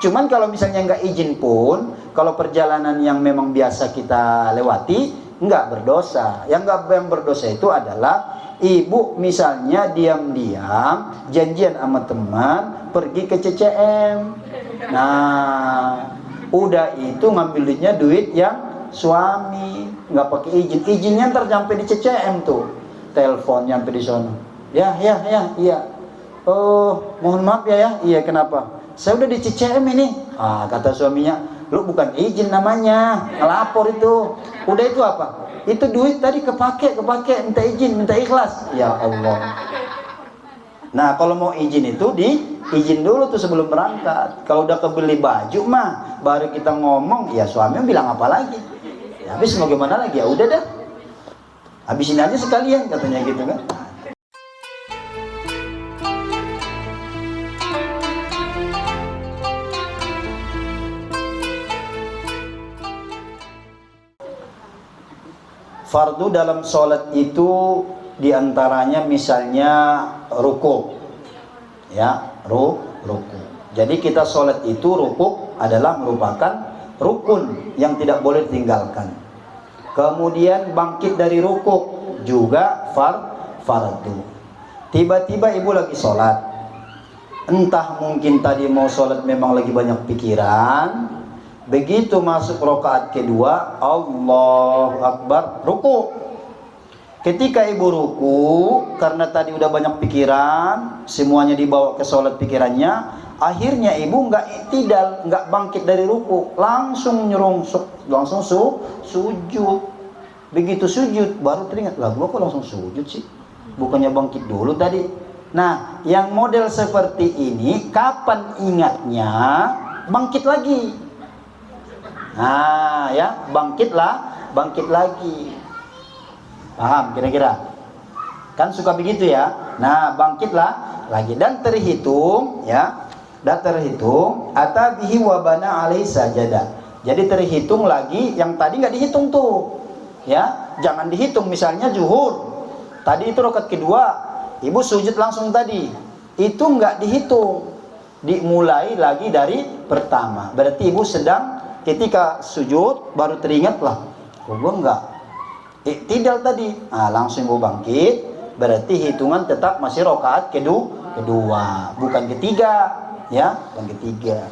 Cuman kalau misalnya nggak izin pun, kalau perjalanan yang memang biasa kita lewati, nggak berdosa. Yang berdosa itu adalah ibu misalnya diam-diam janjian sama teman pergi ke CCM. Nah, udah itu ngambil duit yang suami, nggak pakai izin. Izinnya ntar sampai di CCM tuh, telepon nyampe di sono. Ya, iya. Oh, mohon maaf ya. Iya, kenapa? Saya udah di CCM ini. Kata suaminya, lu bukan izin namanya, ngelapor itu. Udah itu apa? Itu duit tadi kepake, minta izin, minta ikhlas. Ya Allah. Nah, kalau mau izin itu izin dulu tuh sebelum berangkat. Kalau udah kebeli baju mah baru kita ngomong, ya suami bilang apa lagi? Ya, habis mau gimana lagi? Ya udah dah. Habisin aja sekalian katanya gitu kan. Fardu dalam sholat itu diantaranya misalnya ruku, ya ruku. Jadi kita sholat itu ruku adalah merupakan rukun yang tidak boleh ditinggalkan. Kemudian bangkit dari ruku juga fardu. Tiba-tiba ibu lagi sholat, entah mungkin tadi mau sholat memang lagi banyak pikiran. Begitu masuk rakaat kedua, Allahu Akbar, ruku. Ketika ibu ruku, karena tadi udah banyak pikiran, semuanya dibawa ke sholat pikirannya, akhirnya ibu nggak bangkit dari ruku, langsung nyerungsuk, langsung sujud. Begitu sujud, baru teringat, lah gua kok langsung sujud sih? Bukannya bangkit dulu tadi. Nah, yang model seperti ini, kapan ingatnya? Bangkit lagi. Nah, ya, bangkit lagi. Paham kira-kira? Kan suka begitu ya. Nah, bangkitlah lagi dan terhitung ya. Dan terhitung atabihi wa bana alaihi sajada. Jadi terhitung lagi yang tadi nggak dihitung tuh. Ya, jangan dihitung misalnya zuhur. Tadi itu rakaat kedua, ibu sujud langsung tadi. Itu nggak dihitung. Dimulai lagi dari pertama. Berarti ibu sedang ketika sujud baru teringat lah, gua nggak iktidal tadi. Nah, langsung ibu bangkit, berarti hitungan tetap masih rakaat kedua, bukan ketiga, ya, bukan ketiga.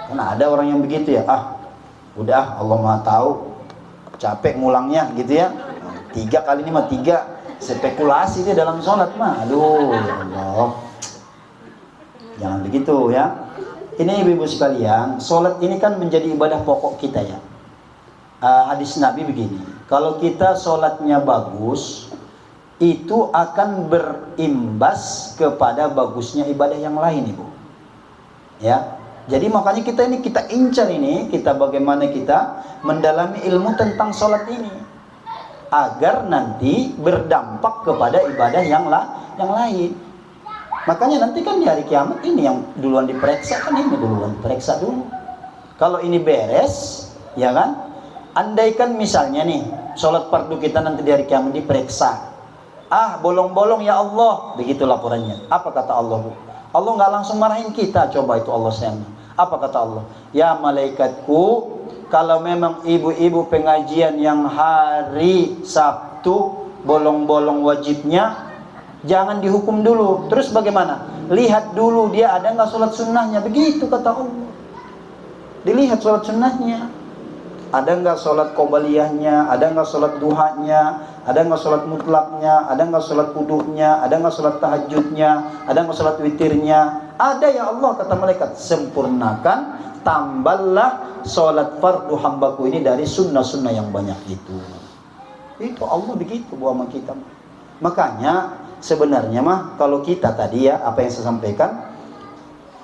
Karena ada orang yang begitu ya, udah Allah Maha tahu, capek ngulangnya gitu ya. 3 kali ini mah 3, spekulasi dia dalam sholat mah, aduh ya Allah. Jangan begitu ya. Ini ibu-ibu sekalian, sholat ini kan menjadi ibadah pokok kita ya. Hadis Nabi begini, kalau kita sholatnya bagus, itu akan berimbas kepada bagusnya ibadah yang lain, ibu. Ya, jadi makanya kita incar ini, bagaimana kita mendalami ilmu tentang sholat ini, agar nanti berdampak kepada ibadah yang lain. Makanya nanti kan di hari kiamat ini yang duluan diperiksa kan ini duluan periksa dulu. Kalau ini beres, ya kan? Andaikan misalnya nih sholat fardu kita nanti di hari kiamat diperiksa, bolong-bolong ya Allah, begitu laporannya. Apa kata Allah? Allah nggak langsung marahin kita, coba itu Allah sayang. Apa kata Allah? Ya malaikatku, kalau memang ibu-ibu pengajian yang hari Sabtu bolong-bolong wajibnya, jangan dihukum dulu. Terus bagaimana? Lihat dulu dia ada nggak sholat sunnahnya. Begitu kata Allah. Dilihat sholat sunnahnya. Ada nggak sholat qobaliyahnya? Ada nggak sholat duhanya? Ada nggak sholat mutlaknya? Ada nggak sholat kuduhnya? Ada nggak sholat tahajudnya? Ada nggak sholat witirnya? Ada ya Allah, kata malaikat. Sempurnakan, tambahlah sholat fardu hambaku ini dari sunnah-sunnah yang banyak itu. Itu Allah begitu buat kita. Makanya sebenarnya mah kalau kita tadi ya, apa yang saya sampaikan,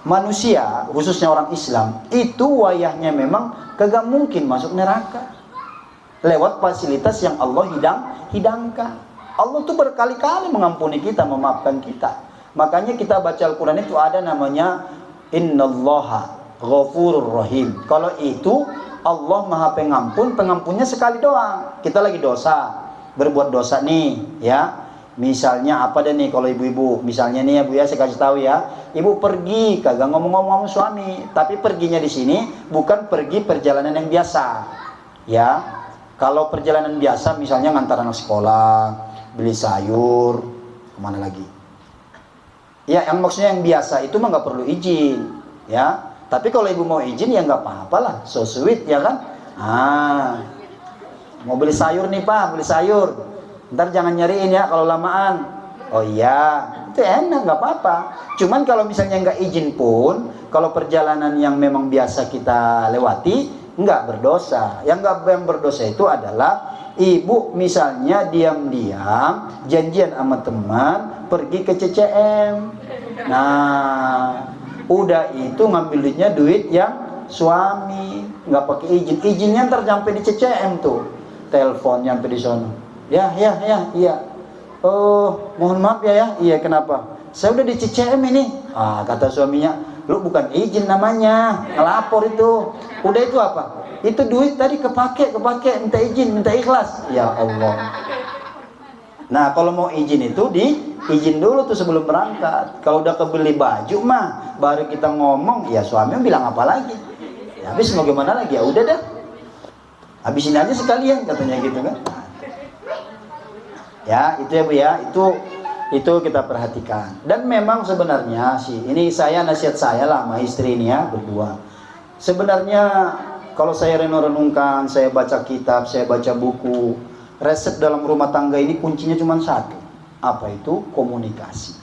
manusia khususnya orang Islam itu wayahnya memang kagak mungkin masuk neraka lewat fasilitas yang Allah hidangkan. Allah tuh berkali-kali mengampuni kita, memaafkan kita. Makanya kita baca Al-Quran itu ada namanya Innallaha Ghafurur Rahim. Kalau itu Allah Maha Pengampun, pengampunnya sekali doang. Kita lagi dosa, berbuat dosa nih ya, Misalnya apa deh nih kalau ibu-ibu, misalnya nih ya Bu ya, saya kasih tahu ya, ibu pergi kagak ngomong-ngomong sama suami, tapi perginya di sini bukan pergi perjalanan yang biasa, ya. Kalau perjalanan biasa, misalnya ngantar anak sekolah, beli sayur, kemana lagi? Ya, yang maksudnya yang biasa itu mah nggak perlu izin, ya. Tapi kalau ibu mau izin ya nggak apa-apa lah, so sweet ya kan? Mau beli sayur nih Pak, beli sayur. Ntar jangan nyariin ya kalau lamaan. Oh iya, itu enak, nggak apa-apa. Cuman kalau misalnya nggak izin pun, kalau perjalanan yang memang biasa kita lewati, nggak berdosa. Yang berdosa itu adalah ibu misalnya diam-diam janjian sama teman pergi ke CCM. Nah, udah itu ngambil duitnya duit yang suami, nggak pakai izin. Izinnya ntar sampai di CCM tuh, telepon nyampe di sono. Ya, iya. Oh, mohon maaf ya. Iya, kenapa? Saya udah di CCM ini. Kata suaminya, lu bukan izin namanya, ngelapor itu. Udah itu apa? Itu duit tadi kepake, minta izin, minta ikhlas. Ya Allah. Nah, kalau mau izin itu izin dulu tuh sebelum berangkat. Kalau udah kebeli baju mah, baru kita ngomong, ya suami bilang apa lagi? Ya, habis mau gimana lagi? Ya udah dah. Habisin aja sekalian katanya gitu kan. Ya, itu ya Bu ya, itu kita perhatikan. Dan memang sebenarnya sih, ini nasihat saya lah sama istri ini ya, berdua. Sebenarnya kalau saya renung-renungkan, saya baca kitab, saya baca buku, resep dalam rumah tangga ini kuncinya cuma satu. Apa itu? Komunikasi.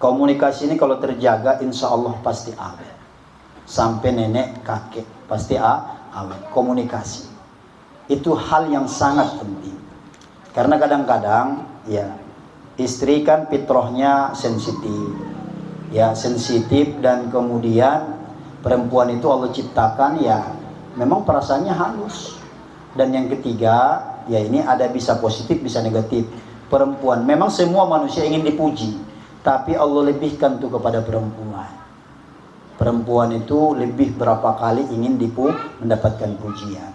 Komunikasi ini kalau terjaga, insya Allah pasti awet. Sampai nenek, kakek, pasti awet. Komunikasi. Itu hal yang sangat penting. Karena kadang-kadang ya istri kan fitrahnya sensitif. Ya, sensitif, dan kemudian perempuan itu Allah ciptakan ya memang perasaannya halus. Dan yang ketiga, ya ini ada bisa positif, bisa negatif. Perempuan, memang semua manusia ingin dipuji, tapi Allah lebihkan tuh kepada perempuan. Perempuan itu lebih berapa kali ingin mendapatkan pujian.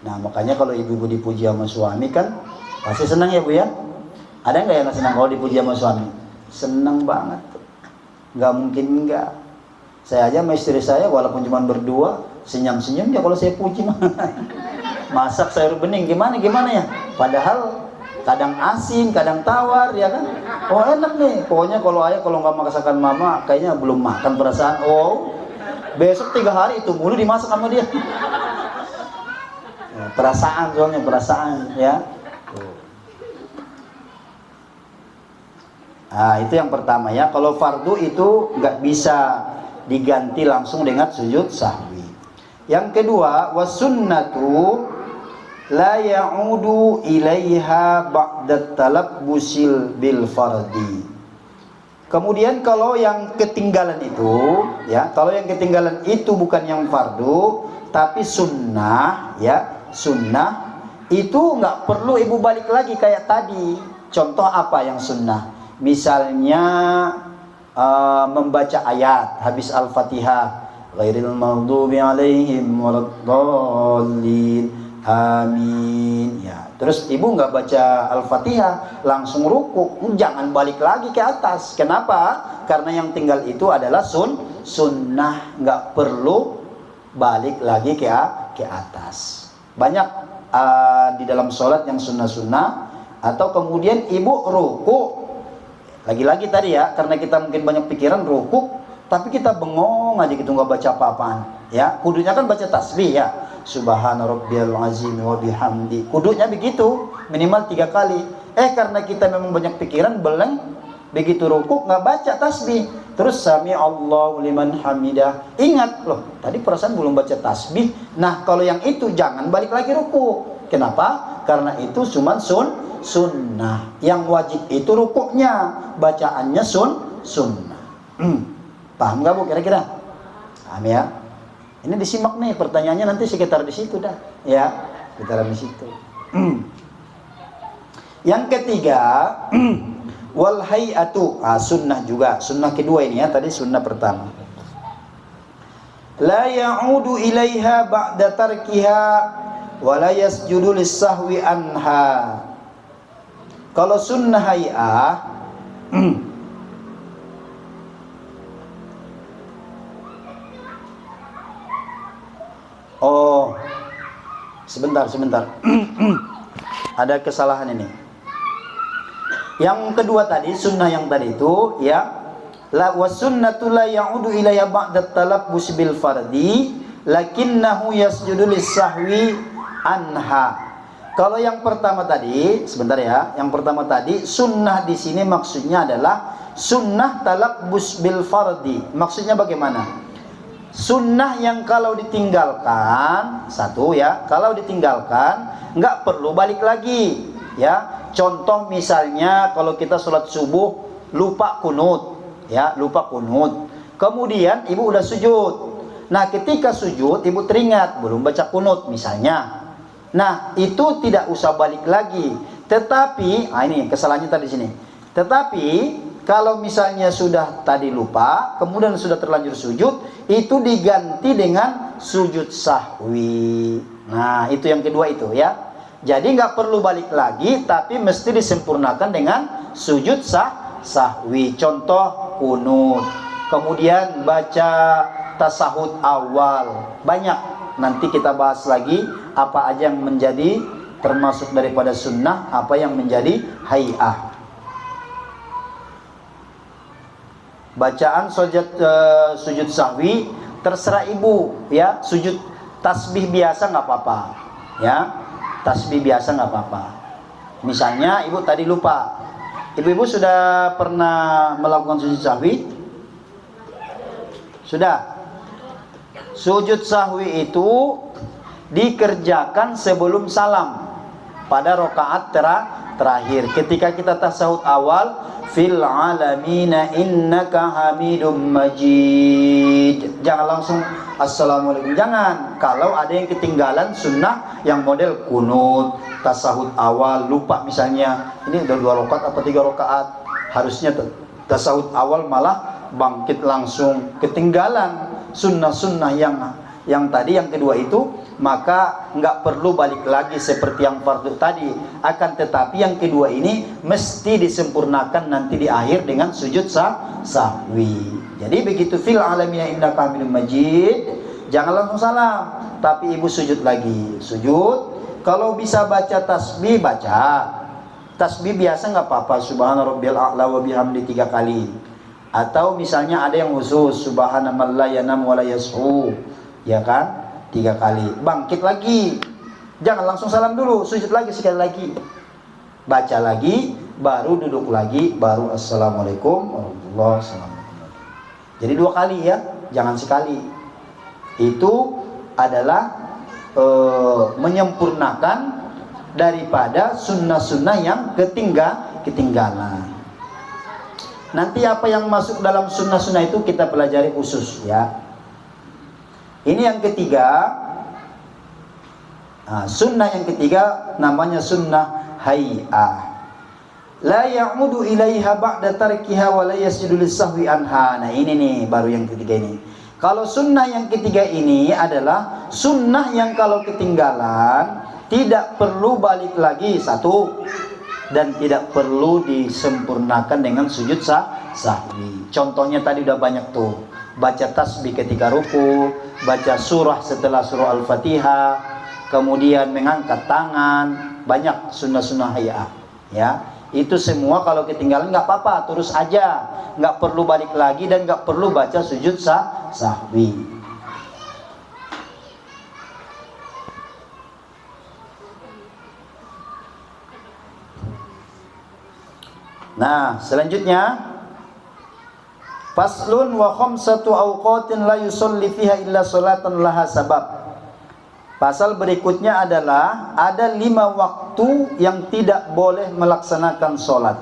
Nah, makanya kalau ibu-ibu dipuji sama suami kan pasti senang ya Bu ya? Ada nggak yang nggak senang kalau dipuji sama suami? Senang banget tuh. Nggak mungkin enggak. Saya aja sama istri saya walaupun cuma berdua, senyum-senyum ya kalau saya puji mah. Masak sayur bening gimana ya? Padahal kadang asin, kadang tawar ya kan? Oh enak nih. Pokoknya kalau ayah kalau nggak masakan mama kayaknya belum makan perasaan. Oh, besok 3 hari itu mulu dimasak sama dia. Ya, perasaan soalnya, perasaan ya. Nah, itu yang pertama ya. Kalau fardu itu nggak bisa diganti langsung dengan sujud sahwi. Yang kedua, wasunnatu la ya'udu ilaiha ba'da talabbusil bil fardi. Kemudian kalau yang ketinggalan itu ya, kalau yang ketinggalan itu bukan yang fardu tapi sunnah ya, sunnah itu nggak perlu ibu balik lagi kayak tadi. Contoh apa yang sunnah? Misalnya membaca ayat habis Al-Fatihah, ghairil maghdubi alaihim waladdallin, amin ya. Terus ibu nggak baca Al-Fatihah, langsung ruku, jangan balik lagi ke atas. Kenapa? Karena yang tinggal itu adalah sunnah, nggak perlu balik lagi ke atas. Banyak di dalam sholat yang sunnah-sunnah. Atau kemudian ibu ruku, lagi-lagi tadi ya, karena kita mungkin banyak pikiran ruku, tapi kita bengong aja gitu, nggak baca apa-apaan ya. Kudunya kan baca tasbih ya, subhana rabbiyal azim wa bihamdi, kudunya begitu minimal 3 kali. Karena kita memang banyak pikiran, beleng, begitu ruku nggak baca tasbih, terus sami Allahu liman hamidah, ingat loh tadi perasaan belum baca tasbih. Nah kalau yang itu jangan balik lagi ruku. Kenapa? Karena itu cuma sunnah. Yang wajib itu rukuknya, bacaannya sunnah. Paham nggak Bu kira-kira? Paham ya? Ini disimak nih pertanyaannya, nanti sekitar di situ dah ya, sekitar di situ. Yang ketiga, wal hay'atu, sunnah juga, sunnah kedua ini ya, tadi sunnah pertama. La ya'udu ilaiha ba'da tarkiha wa la yasjudu lis-sahwi anha. Kalau sunnah hay'ah oh, sebentar. Ada kesalahan ini. Yang kedua tadi, sunnah yang tadi itu ya, la wasunnatu la ya'udu ilayya ba'da talabbus bil fardi lakinnahu yasjudu lis-sahwi anha. Kalau yang pertama tadi, sebentar ya. Yang pertama tadi, sunnah di sini maksudnya adalah sunnah talabbus bil fardi. Maksudnya bagaimana? Sunnah yang kalau ditinggalkan, satu ya, kalau ditinggalkan nggak perlu balik lagi ya. Contoh misalnya kalau kita sholat subuh lupa kunut ya, lupa kunut, kemudian ibu udah sujud. Nah ketika sujud ibu teringat belum baca kunut misalnya, nah itu tidak usah balik lagi. Tetapi ini kesalahannya tadi sini. Tetapi kalau misalnya sudah tadi lupa, kemudian sudah terlanjur sujud, itu diganti dengan sujud sahwi. Nah, itu yang kedua itu ya. Jadi nggak perlu balik lagi, tapi mesti disempurnakan dengan sujud sahwi. Contoh kunut. Kemudian baca tasahud awal. Banyak. Nanti kita bahas lagi apa aja yang menjadi termasuk daripada sunnah, apa yang menjadi hay'ah. Bacaan sujud sahwi terserah ibu ya. Sujud tasbih biasa nggak apa-apa ya, tasbih biasa nggak apa-apa. Misalnya ibu tadi lupa, ibu-ibu sudah pernah melakukan sujud sahwi? Sudah. Sujud sahwi itu dikerjakan sebelum salam pada rakaat terakhir. Ketika kita tasawuf awal, fil alamina innaka hamidum majid, jangan langsung assalamualaikum, jangan. Kalau ada yang ketinggalan sunnah yang model kunut, tasahud awal, lupa misalnya ini udah 2 rakaat atau 3 rakaat, harusnya tasahud awal malah bangkit langsung, ketinggalan sunnah-sunnah yang tadi yang kedua itu, maka nggak perlu balik lagi seperti yang fardu tadi. Akan tetapi yang kedua ini mesti disempurnakan nanti di akhir dengan sujud sahwi. Jadi begitu fil alamina innaka hamidum majid, jangan langsung salam, tapi ibu sujud lagi. Sujud, kalau bisa baca tasbih, baca tasbih biasa nggak apa-apa, subhana rabbiyal a'la wa bihamdi 3 kali. Atau misalnya ada yang khusus subhana man la yanam wa la yashu, ya kan, 3 kali. Bangkit lagi, jangan langsung salam dulu, sujud lagi sekali lagi, baca lagi, baru duduk lagi, baru assalamualaikum warahmatullahi wabarakatuh. Jadi 2 kali ya, jangan sekali. Itu adalah menyempurnakan daripada sunnah-sunnah yang ketinggalan. Nanti apa yang masuk dalam sunnah-sunnah itu kita pelajari khusus ya. Ini yang ketiga. Sunnah yang ketiga namanya sunnah hay'ah. La ya'udu ilaiha ba'da tarkiha wa la yasjudu lis-sahwi anha. Nah ini nih baru yang ketiga ini. Kalau sunnah yang ketiga ini adalah sunnah yang kalau ketinggalan tidak perlu balik lagi, satu, dan tidak perlu disempurnakan dengan sujud sahwi. Contohnya tadi udah banyak tuh. Baca tasbih ketika ruku, baca surah setelah surah Al-Fatihah, kemudian mengangkat tangan, banyak sunnah-sunnah hay'ah ya. Itu semua kalau ketinggalan nggak apa-apa, terus aja, nggak perlu balik lagi dan nggak perlu baca sujud sahwi. Nah, selanjutnya faslun wa khamsatu awqatin la yusolli fiha illa sholatan laha sabab. Pasal berikutnya adalah ada 5 waktu yang tidak boleh melaksanakan sholat.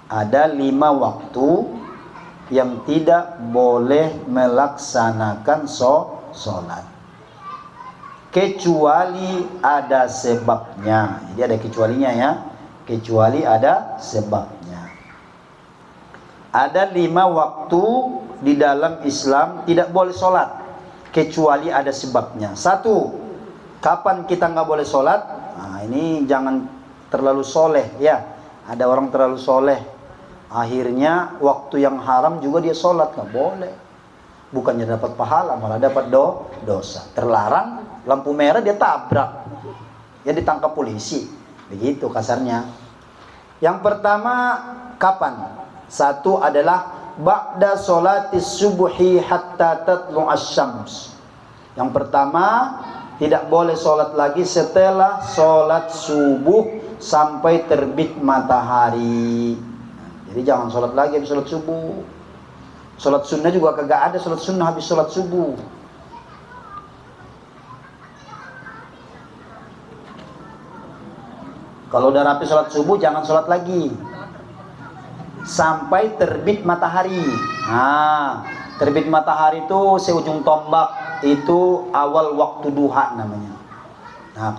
Ada 5 waktu yang tidak boleh melaksanakan sholat, kecuali ada sebabnya. Jadi ada kecualinya ya, kecuali ada sebabnya. Ada 5 waktu di dalam Islam tidak boleh sholat kecuali ada sebabnya. 1, kapan kita nggak boleh sholat? Nah, ini jangan terlalu soleh, ya. Ada orang terlalu soleh, akhirnya waktu yang haram juga dia sholat, nggak boleh. Bukannya dapat pahala, malah dapat dosa. Terlarang, lampu merah dia tabrak, ya ditangkap polisi. Begitu kasarnya. Yang pertama, kapan? Satu adalah ba'da sholatis subuhi hatta tatlu'asy syams. Yang pertama, tidak boleh sholat lagi setelah sholat subuh sampai terbit matahari. Jadi jangan sholat lagi habis sholat subuh. Sholat sunnah juga kagak ada sholat sunnah habis sholat subuh. Kalau udah rapi sholat subuh, jangan sholat lagi sampai terbit matahari. Nah, terbit matahari itu seujung tombak, itu awal waktu duha namanya. Nah,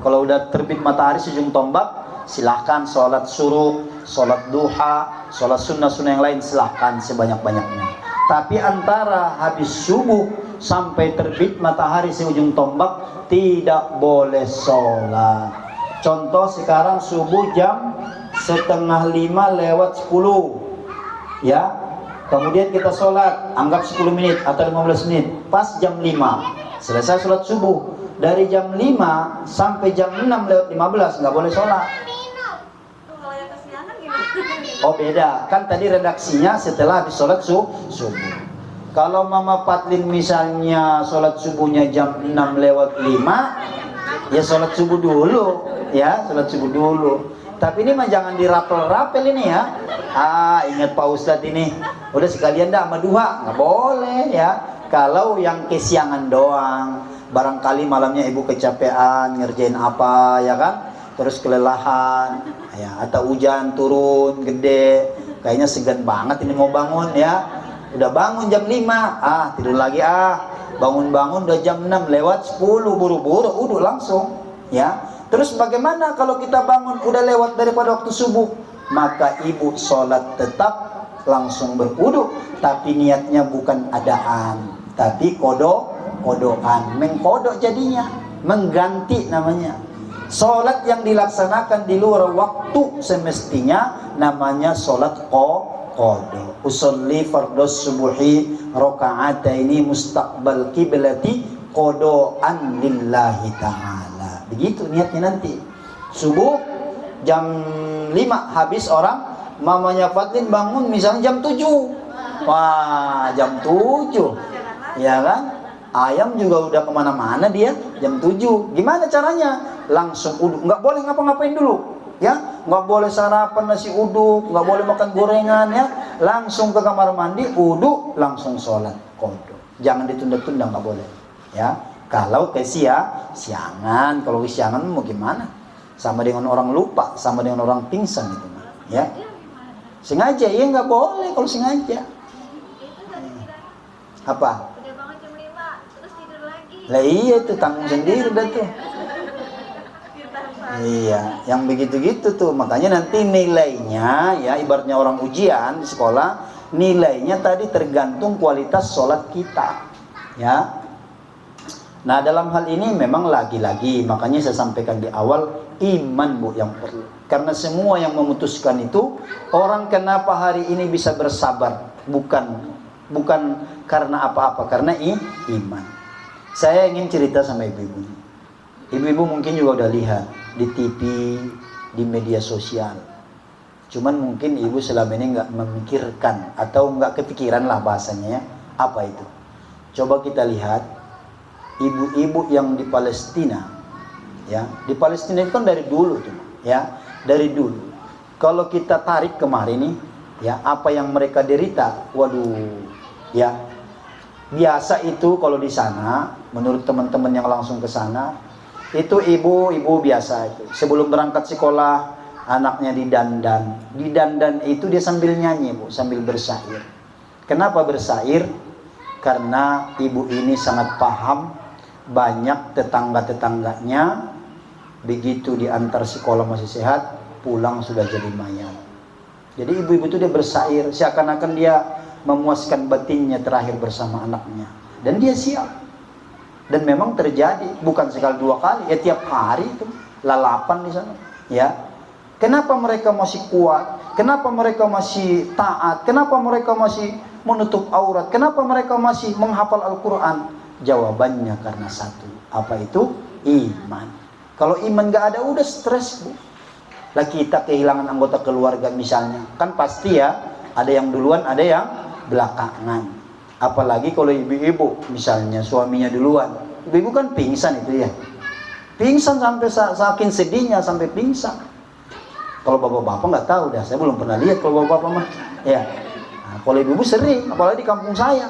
kalau udah terbit matahari seujung tombak, silahkan sholat suruh, sholat duha, sholat sunnah-sunnah yang lain silahkan sebanyak-banyaknya. Tapi antara habis subuh sampai terbit matahari seujung tombak tidak boleh sholat. Contoh sekarang subuh jam 4:30 ya, kemudian kita sholat anggap 10 menit atau 15 menit, pas jam 5 selesai sholat subuh. Dari jam 5 sampai jam 6:15 nggak boleh sholat. Oh beda, kan tadi redaksinya setelah habis sholat subuh. Kalau Mama Patlin misalnya sholat subuhnya jam 6:05, ya sholat subuh dulu, ya sholat subuh dulu. Tapi ini mah jangan dirapel-rapel ini ya. Ingat Pak Ustadz ini, udah sekalian dah sama duha, nggak boleh ya. Kalau yang kesiangan doang, barangkali malamnya ibu kecapean ngerjain apa ya kan, terus kelelahan ya, atau hujan turun gede, kayaknya segan banget ini mau bangun ya. Udah bangun jam 5, tidur lagi bangun-bangun udah jam 6:10, buru-buru udah langsung ya. Terus bagaimana kalau kita bangun udah lewat daripada waktu subuh? Maka ibu sholat tetap langsung berwudu, tapi niatnya bukan adaan, tapi kodokan, mengkodok jadinya, mengganti namanya. Sholat yang dilaksanakan di luar waktu semestinya namanya sholat kodok. Usolli fardhos subuhi rakaataini mustaqbal kiblati kodokan lillahi ta'ala. Begitu niatnya nanti. Subuh jam 5 habis orang, mamanya Fatlin bangun misalnya jam 7. Wah, jam 7 ya kan, ayam juga udah kemana-mana dia jam 7. Gimana caranya? Langsung uduk, nggak boleh ngapa-ngapain dulu ya, nggak boleh sarapan nasi uduk, nggak boleh makan gorengan ya, langsung ke kamar mandi uduk, langsung sholat kodok. Jangan ditunda-tunda, nggak boleh ya. Kalau kesiangan, kalau kesiangan mau gimana? Sama dengan orang lupa, sama dengan orang pingsan gitu ya. Sengaja ya nggak boleh kalau sengaja. Apa? Udah bangun jam 5, terus tidur lagi. Lah iya itu tanggung sendiri dah tuh. Iya, yang begitu-gitu tuh. Makanya nanti nilainya ya, ibaratnya orang ujian di sekolah, nilainya tadi tergantung kualitas sholat kita ya. Nah dalam hal ini memang lagi-lagi, makanya saya sampaikan di awal, iman Bu yang perlu. Karena semua yang memutuskan itu, orang kenapa hari ini bisa bersabar, bukan karena apa-apa, karena iman. Saya ingin cerita sama ibu-ibu. Ibu-ibu mungkin juga udah lihat di TV, di media sosial. Cuman mungkin ibu selama ini nggak memikirkan atau nggak kepikiran lah bahasanya ya, apa itu. Coba kita lihat ibu-ibu yang di Palestina ya. Di Palestina itu kan dari dulu tuh ya, dari dulu. Kalau kita tarik kemarin nih ya, apa yang mereka derita, waduh ya. Biasa itu kalau di sana, menurut teman-teman yang langsung ke sana, itu ibu-ibu biasa itu sebelum berangkat sekolah anaknya didandan. Didandan itu dia sambil nyanyi Bu, sambil bersair. Kenapa bersair? Karena ibu ini sangat paham, banyak tetangga-tetangganya begitu diantar sekolah masih sehat, pulang sudah jadi mayat. Jadi ibu-ibu itu dia bersair, seakan-akan dia memuaskan batinnya terakhir bersama anaknya. Dan dia siap. Dan memang terjadi, bukan sekali dua kali, ya tiap hari itu lalapan di sana. Ya. Kenapa mereka masih kuat? Kenapa mereka masih taat? Kenapa mereka masih menutup aurat? Kenapa mereka masih menghafal Al-Quran? Jawabannya karena satu. Apa itu? Iman. Kalau iman gak ada, udah stres, Bu. Lah kita kehilangan anggota keluarga misalnya, kan pasti ya, ada yang duluan, ada yang belakangan. Apalagi kalau ibu-ibu misalnya suaminya duluan. Ibu-ibu kan pingsan itu ya. Pingsan sampai saking sedihnya sampai pingsan. Kalau bapak-bapak nggak tahu dah, saya belum pernah lihat kalau bapak-bapak mah. Ya. Nah, kalau ibu-ibu sering, apalagi di kampung saya.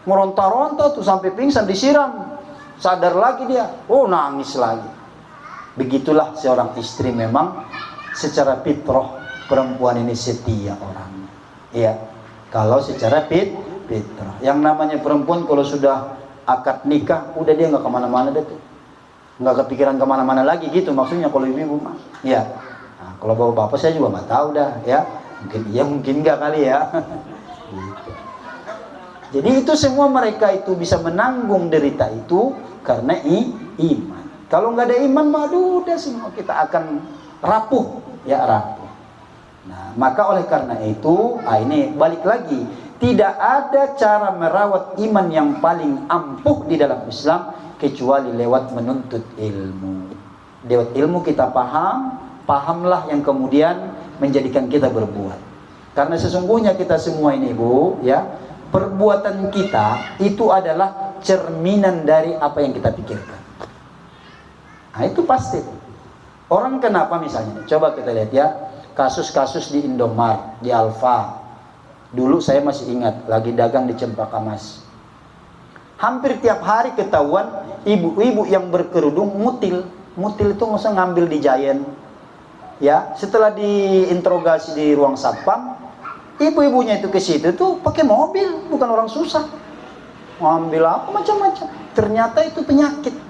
Meronta-ronta tuh sampai pingsan, disiram. Sadar lagi dia, oh nangis lagi. Begitulah seorang istri memang secara fitrah perempuan ini setia orang. Iya. Kalau secara fitrah. Yang namanya perempuan kalau sudah akad nikah, udah dia nggak kemana-mana deh tuh. Nggak kepikiran kemana-mana lagi gitu maksudnya kalau ibu-ibu mah. Iya. Nah, kalau bapak-bapak saya juga nggak tahu dah ya. Mungkin iya mungkin nggak kali ya. Gitu. Jadi itu semua mereka itu bisa menanggung derita itu karena iman. Kalau nggak ada iman mah udah semua kita akan rapuh ya rapuh. Nah maka oleh karena itu ini balik lagi, tidak ada cara merawat iman yang paling ampuh di dalam Islam kecuali lewat menuntut ilmu. Lewat ilmu kita pahamlah yang kemudian menjadikan kita berbuat. Karena sesungguhnya kita semua ini Bu ya, perbuatan kita itu adalah cerminan dari apa yang kita pikirkan. Nah itu pasti. Orang kenapa misalnya, coba kita lihat ya, kasus-kasus di Indomart, di Alfa. Dulu saya masih ingat, lagi dagang di Cempaka Mas. Hampir tiap hari ketahuan ibu-ibu yang berkerudung mutil. Mutil itu maksudnya ngambil di Giant. Ya, setelah diinterogasi di ruang satpam, ibu-ibunya itu ke situ tuh pakai mobil, bukan orang susah. Ngambil apa macam-macam. Ternyata itu penyakit.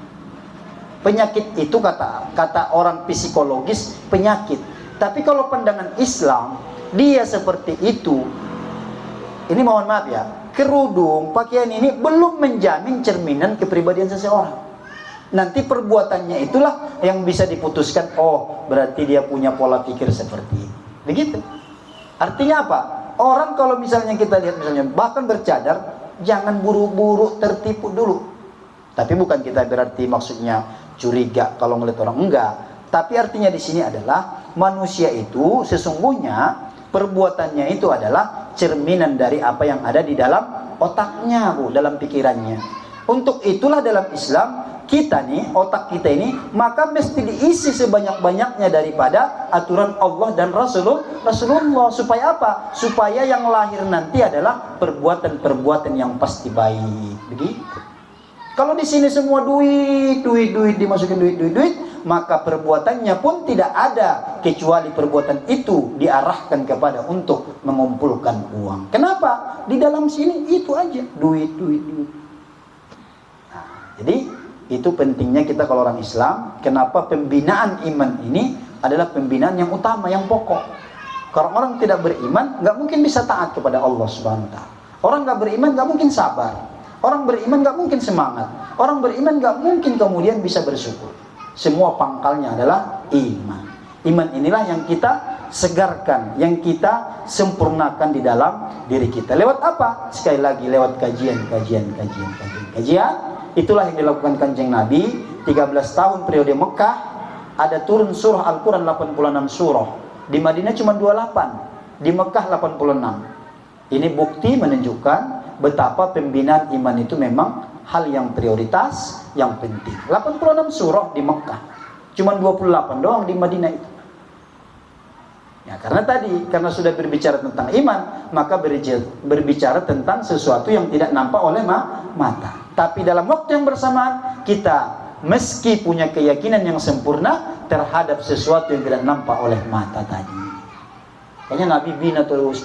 Penyakit itu kata orang psikologis penyakit. Tapi kalau pandangan Islam, dia seperti itu. Ini mohon maaf ya, kerudung, pakaian ini belum menjamin cerminan kepribadian seseorang. Nanti perbuatannya itulah yang bisa diputuskan, oh berarti dia punya pola pikir seperti ini. Begitu. Artinya apa? Orang kalau misalnya kita lihat misalnya bahkan bercadar, jangan buru-buru tertipu dulu. Tapi bukan kita berarti maksudnya curiga kalau ngeliat orang, enggak. Tapi artinya di sini adalah manusia itu sesungguhnya perbuatannya itu adalah cerminan dari apa yang ada di dalam otaknya, Bu, dalam pikirannya. Untuk itulah dalam Islam kita nih, otak kita ini maka mesti diisi sebanyak-banyaknya daripada aturan Allah dan Rasulullah. Supaya apa? Supaya yang lahir nanti adalah perbuatan-perbuatan yang pasti baik. Begitu. Kalau di sini semua duit dimasukin duit, maka perbuatannya pun tidak ada kecuali perbuatan itu diarahkan kepada untuk mengumpulkan uang. Kenapa? Di dalam sini itu aja duit. Nah, jadi itu pentingnya kita kalau orang Islam. Kenapa pembinaan iman ini adalah pembinaan yang utama, yang pokok. Kalau orang tidak beriman, nggak mungkin bisa taat kepada Allah Subhanahu Wa Taala. Orang nggak beriman nggak mungkin sabar. Orang beriman gak mungkin semangat. Orang beriman gak mungkin kemudian bisa bersyukur. Semua pangkalnya adalah iman. Iman inilah yang kita segarkan, yang kita sempurnakan di dalam diri kita. Lewat apa? Sekali lagi lewat kajian. Itulah yang dilakukan Kanjeng Nabi 13 tahun periode Mekah. Ada turun surah Al-Quran 86 surah. Di Madinah cuma 28, di Mekah 86. Ini bukti menunjukkan betapa pembinaan iman itu memang hal yang prioritas, yang penting. 86 surah di Mekah, cuma 28 doang di Madinah itu. Ya, karena sudah berbicara tentang iman, maka berbicara tentang sesuatu yang tidak nampak oleh mata. Tapi dalam waktu yang bersamaan kita meski punya keyakinan yang sempurna terhadap sesuatu yang tidak nampak oleh mata tadi. Makanya Nabi bina terus,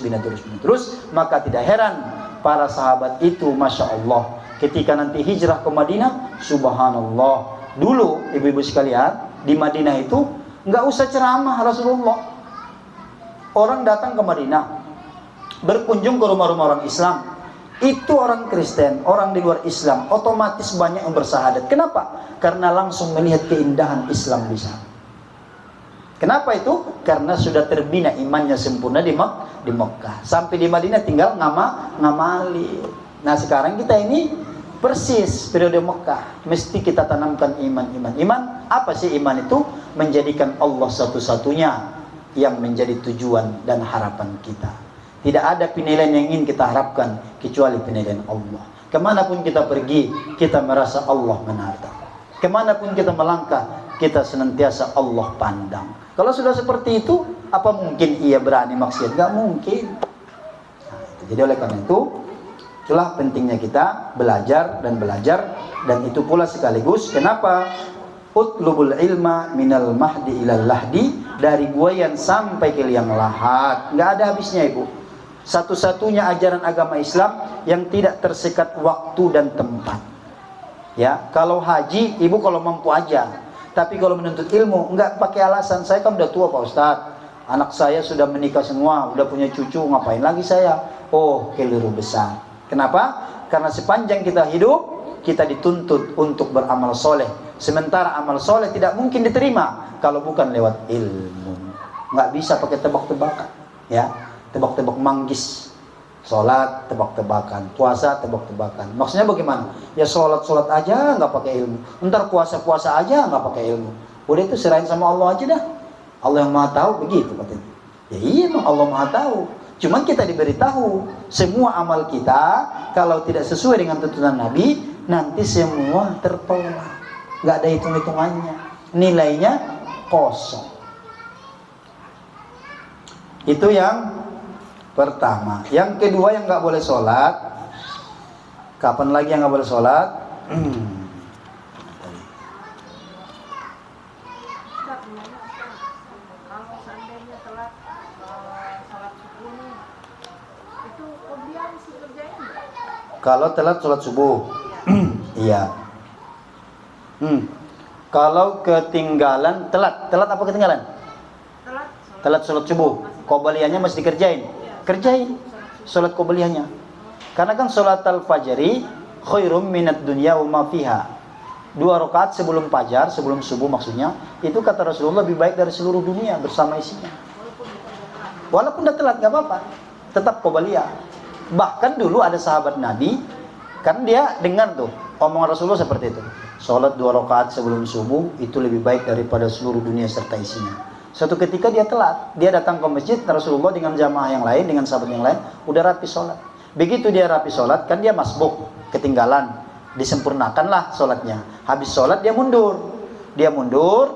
maka tidak heran para sahabat itu, Masya Allah, ketika nanti hijrah ke Madinah, subhanallah. Dulu ibu-ibu sekalian, di Madinah itu nggak usah ceramah Rasulullah. Orang datang ke Madinah, berkunjung ke rumah-rumah orang Islam, itu orang Kristen, orang di luar Islam, otomatis banyak yang bersahadat. Kenapa? Karena langsung melihat keindahan Islam di sana. Kenapa itu? Karena sudah terbina imannya sempurna di Mekah. Sampai di Madinah tinggal ngamali. Nah sekarang kita ini persis periode Mekah. Mesti kita tanamkan iman. Iman apa sih iman itu? Menjadikan Allah satu-satunya yang menjadi tujuan dan harapan kita. Tidak ada penilaian yang ingin kita harapkan kecuali penilaian Allah. Kemanapun kita pergi, kita merasa Allah menatap. Kemanapun kita melangkah, kita senantiasa Allah pandang. Kalau sudah seperti itu, apa mungkin ia berani maksiat? Gak mungkin. Nah, jadi oleh karena itu, itulah pentingnya kita belajar, dan itu pula sekaligus kenapa utlubul ilma minal mahdi ilal lahdi, dari buayan sampai ke liang lahat. Gak ada habisnya ibu. Satu-satunya ajaran agama Islam yang tidak tersekat waktu dan tempat. Ya, kalau haji ibu kalau mampu aja. Tapi kalau menuntut ilmu, enggak pakai alasan, saya kan udah tua Pak Ustadz, anak saya sudah menikah semua, udah punya cucu, ngapain lagi saya? Oh, keliru besar. Kenapa? Karena sepanjang kita hidup, kita dituntut untuk beramal soleh. Sementara amal soleh tidak mungkin diterima kalau bukan lewat ilmu. Nggak bisa pakai tebak-tebakan, ya, tebak-tebak manggis. Sholat tebak-tebakan, puasa tebak-tebakan. Maksudnya bagaimana? Ya sholat aja nggak pakai ilmu. Ntar puasa aja nggak pakai ilmu. Udah itu serahin sama Allah aja dah. Allah yang maha tahu, begitu katanya. Ya iya memang Allah maha tahu. Cuman kita diberitahu semua amal kita kalau tidak sesuai dengan tuntunan Nabi, nanti semua tertolak. Nggak ada hitung-hitungannya. Nilainya kosong. Itu yang pertama. Yang kedua yang nggak boleh sholat. Kapan lagi yang nggak boleh sholat? Kalau seandainya telat sholat subuh nih, itu kemudian sih kerjain nggak? Kalau telat sholat subuh, iya. Kalau ketinggalan telat apa ketinggalan? Telat sholat subuh, qobliyahnya mesti dikerjain. Kerjain sholat qobliyahnya. Karena kan sholat al-fajri khairum minat dunya wa ma fiha. 2 rakaat sebelum fajar, sebelum subuh maksudnya, itu kata Rasulullah lebih baik dari seluruh dunia bersama isinya. Walaupun udah telat, gak apa-apa, tetap qobliyah. Bahkan dulu ada sahabat Nabi, kan dia dengar tuh omongan Rasulullah seperti itu. Sholat 2 rakaat sebelum subuh itu lebih baik daripada seluruh dunia serta isinya. Suatu ketika dia telat, dia datang ke masjid, Rasulullah dengan jamaah yang lain, dengan sahabat yang lain, udah rapi sholat. Begitu dia rapi sholat, kan dia masbuk, ketinggalan, disempurnakanlah sholatnya. Habis sholat dia mundur,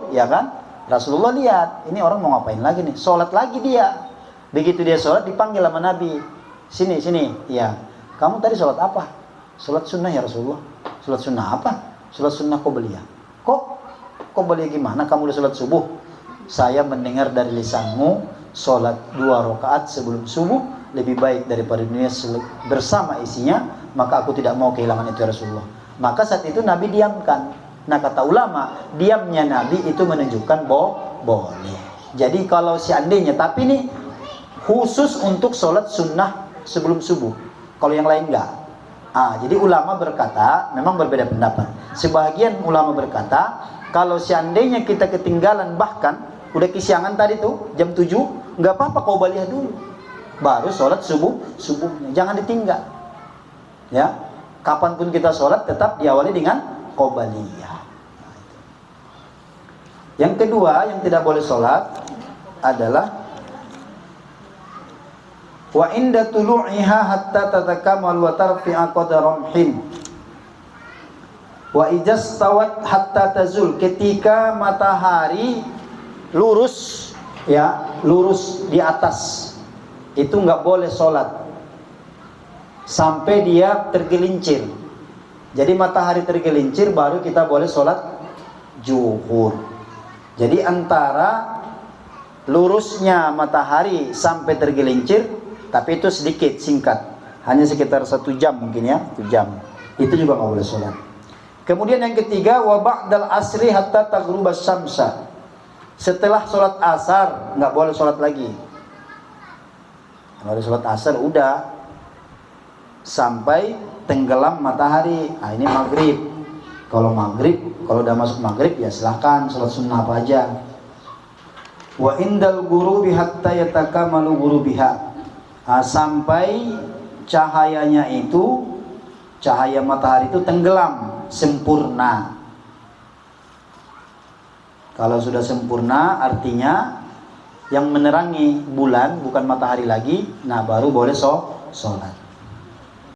ya kan? Rasulullah lihat, ini orang mau ngapain lagi nih? Sholat lagi dia. Begitu dia sholat, dipanggil sama Nabi, sini, ya. Kamu tadi sholat apa? Sholat sunnah ya Rasulullah. Sholat sunnah apa? Sholat sunnah qobliyah. Kok qobliyah gimana? Kamu udah sholat subuh? Saya mendengar dari lisanmu sholat 2 rakaat sebelum subuh lebih baik daripada dunia bersama isinya, maka aku tidak mau kehilangan itu ya Rasulullah. Maka saat itu Nabi diamkan. Nah kata ulama, diamnya Nabi itu menunjukkan boleh. Jadi kalau seandainya, tapi ini khusus untuk sholat sunnah sebelum subuh, kalau yang lain enggak. Jadi ulama berkata, memang berbeda pendapat. Sebagian ulama berkata, kalau seandainya kita ketinggalan, bahkan udah kesiangan tadi tuh jam 7, nggak apa-apa qobliyah dulu, baru sholat subuhnya, jangan ditinggal. Ya, kapanpun kita sholat tetap diawali dengan qobliyah. Yang kedua yang tidak boleh sholat adalah wa inda tulu'iha hatta tatakamal wa tarfi'a qadra ramhin wa ijastawat hatta tazul, ketika matahari lurus, ya, lurus di atas, itu nggak boleh sholat sampai dia tergelincir. Jadi matahari tergelincir baru kita boleh sholat zuhur. Jadi antara lurusnya matahari sampai tergelincir, tapi itu sedikit, singkat, hanya sekitar 1 jam mungkin ya, 1 jam, itu juga nggak boleh sholat. Kemudian yang ketiga, wa ba'dal asri hatta taghrubas syamsa, setelah sholat asar nggak boleh sholat lagi. Kalau sholat asar udah sampai tenggelam matahari. Ini maghrib. Kalau udah masuk maghrib ya silahkan sholat sunnah apa aja. Wa indal ghurubi hatta yatakamalu ghurubiha. Sampai cahayanya itu, cahaya matahari itu tenggelam sempurna. Kalau sudah sempurna artinya yang menerangi bulan bukan matahari lagi, nah baru boleh sholat.